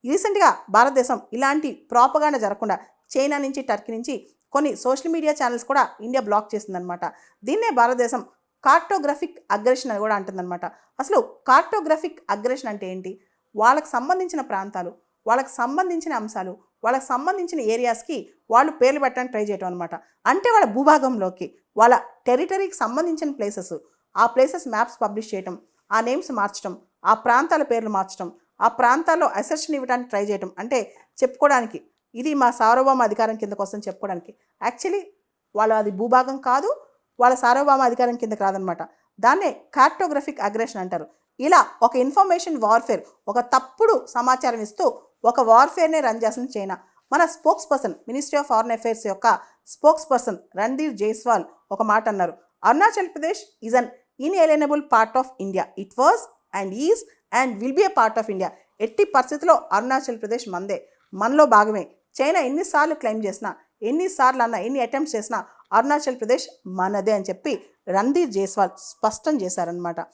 రీసెంట్గా భారతదేశం ఇలాంటి ప్రాపగాండా జరగకుండా చైనా నుంచి, టర్కీ నుంచి కొన్ని సోషల్ మీడియా ఛానల్స్ కూడా ఇండియా బ్లాక్ చేసిందనమాట. దీన్నే భారతదేశం కార్టోగ్రఫిక్ అగ్రెషన్ అని కూడా అంటుందన్నమాట. అసలు కార్టోగ్రఫిక్ అగ్రెషన్ అంటే ఏంటి? వాళ్ళకి సంబంధించిన ప్రాంతాలు, వాళ్ళకి సంబంధించిన అంశాలు, వాళ్ళకి సంబంధించిన ఏరియాస్కి వాళ్ళు పేర్లు పెట్టడానికి ట్రై చేయటం అనమాట. అంటే వాళ్ళ భూభాగంలోకి, వాళ్ళ టెరిటరీకి సంబంధించిన ప్లేసెస్, ఆ ప్లేసెస్ మ్యాప్స్ పబ్లిష్ చేయటం, ఆ నేమ్స్ మార్చడం, ఆ ప్రాంతాల పేర్లు మార్చడం, ఆ ప్రాంతాల్లో అసెర్షన్ ఇవ్వడానికి ట్రై చేయటం, అంటే చెప్పుకోవడానికి ఇది మా సార్వభౌమ అధికారం కిందకు వస్తుందని చెప్పుకోవడానికి. యాక్చువల్లీ వాళ్ళ అది భూభాగం కాదు, వాళ్ళ సార్వభౌమ అధికారం కిందకి రాదనమాట. దాన్నే కార్టోగ్రఫిక్ అగ్రెషన్ అంటారు. ఇలా ఒక ఇన్ఫర్మేషన్ వార్ఫేర్, ఒక తప్పుడు సమాచారం ఇస్తూ ఒక వార్ఫేర్నే రన్ చేస్తుంది చైనా. మన spokesperson, Ministry of Foreign Affairs యొక్క స్పోక్స్ పర్సన్ రణ్ధీర్ జైస్వాల్ ఒక మాట అన్నారు. Arunachal Pradesh is an inalienable part of India. It was and is and will be a part of India. ఎట్టి పరిస్థితిలో అరుణాచల్ ప్రదేశ్ మందే, మనలో భాగమే. చైనా ఎన్నిసార్లు క్లెయిమ్ చేసినా, ఎన్నిసార్లు అన్నా, ఎన్ని అటెంప్ట్స్ చేసినా అరుణాచల్ ప్రదేశ్ మనదే అని చెప్పి రణ్ధీర్ జైస్వాల్ స్పష్టం చేశారనమాట.